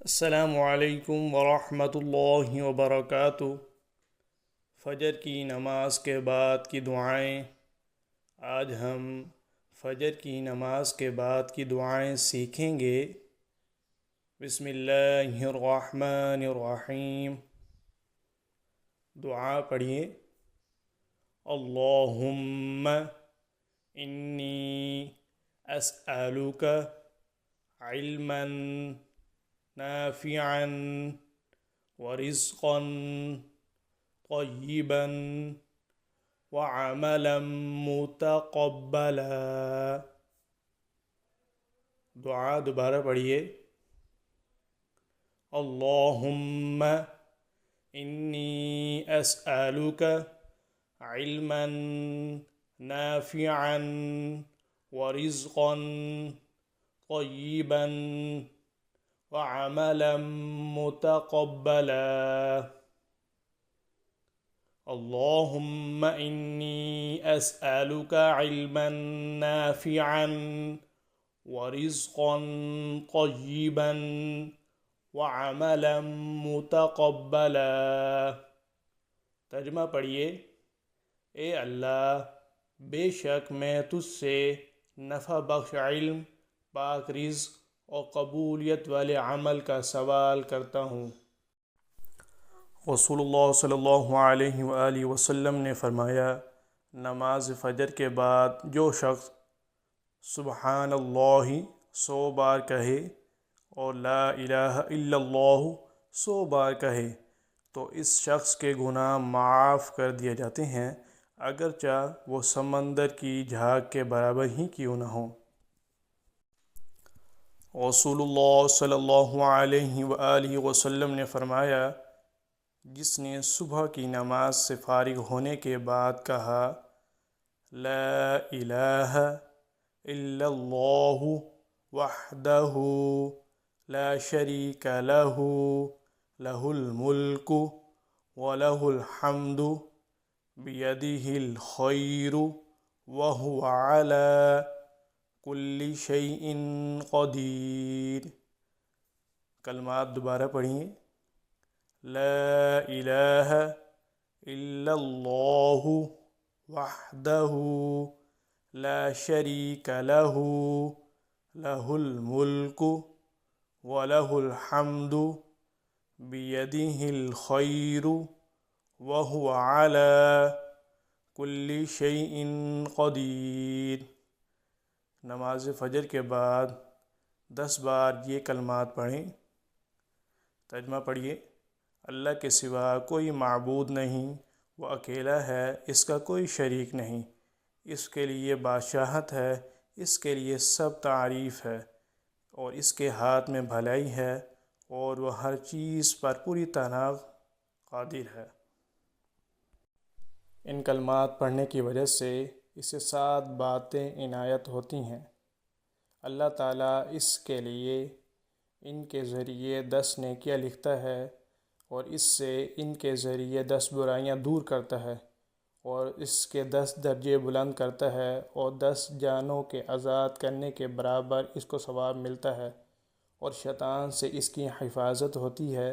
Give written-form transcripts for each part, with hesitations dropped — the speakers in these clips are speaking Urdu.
السلام علیکم ورحمۃ اللہ وبرکاتہ۔ فجر کی نماز کے بعد کی دعائیں۔ آج ہم فجر کی نماز کے بعد کی دعائیں سیکھیں گے۔ بسم اللہ الرحمن الرحیم۔ دعا پڑھیے۔ اللہم انی اسألک علما نافعا ورزقا طیبا وعملا متقبلا۔ دعا دوبارہ پڑھیے۔ اللہم انی اسألک علما نافعا ورزقا طیبا وعملا متقبلا۔ اللہم انی اسألک علما نافعا ورزقا طیبا وعملا متقبلا۔ ترجمہ پڑھیے۔ اے اللہ، بے شک میں تجھ سے نفع بخش علم، پاک رزق اور قبولیت والے عمل کا سوال کرتا ہوں۔ رسول اللہ صلی اللہ علیہ وآلہ وسلم نے فرمایا، نماز فجر کے بعد جو شخص سبحان اللہ 100 بار کہے اور لا الہ الا اللہ 100 بار کہے تو اس شخص کے گناہ معاف کر دیے جاتے ہیں، اگرچہ وہ سمندر کی جھاگ کے برابر ہی کیوں نہ ہوں۔ رسول اللہ صلی اللہ علیہ وآلہ وسلم نے فرمایا، جس نے صبح کی نماز سے فارغ ہونے کے بعد کہا لا الہ الا اللہ وحدہ لا شریک لہ لہ الملک ولہ الحمد بیدہ الخیر وہو علی کل شیء قدیر۔ کلمات دوبارہ پڑھیں۔ لا الہ الا اللہ وحدہ لا شریک لہ لہ الملک ولہ الحمد بیدہ الخیر وہو علی کل شیء قدیر۔ نماز فجر کے بعد 10 بار یہ کلمات پڑھیں۔ ترجمہ پڑھیے۔ اللہ کے سوا کوئی معبود نہیں، وہ اکیلا ہے، اس کا کوئی شریک نہیں، اس کے لیے بادشاہت ہے، اس کے لیے سب تعریف ہے، اور اس کے ہاتھ میں بھلائی ہے، اور وہ ہر چیز پر پوری طرح قادر ہے۔ ان کلمات پڑھنے کی وجہ سے اسے 7 باتیں عنایت ہوتی ہیں۔ اللہ تعالیٰ اس کے لیے ان کے ذریعے 10 نیکیاں لکھتا ہے، اور اس سے ان کے ذریعے 10 برائیاں دور کرتا ہے، اور اس کے 10 درجے بلند کرتا ہے، اور 10 جانوں کے آزاد کرنے کے برابر اس کو ثواب ملتا ہے، اور شیطان سے اس کی حفاظت ہوتی ہے،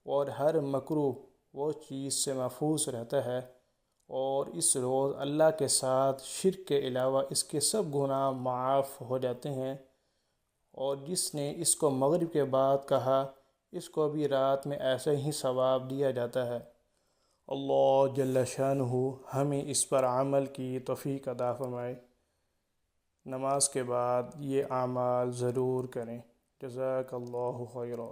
اور ہر مکروہ وہ چیز سے محفوظ رہتا ہے، اور اس روز اللہ کے ساتھ شرک کے علاوہ اس کے سب گناہ معاف ہو جاتے ہیں۔ اور جس نے اس کو مغرب کے بعد کہا، اس کو بھی رات میں ایسے ہی ثواب دیا جاتا ہے۔ اللہ جل شانہ ہمیں اس پر عمل کی توفیق عطا فرمائے۔ نماز کے بعد یہ اعمال ضرور کریں۔ جزاک اللہ خیرا۔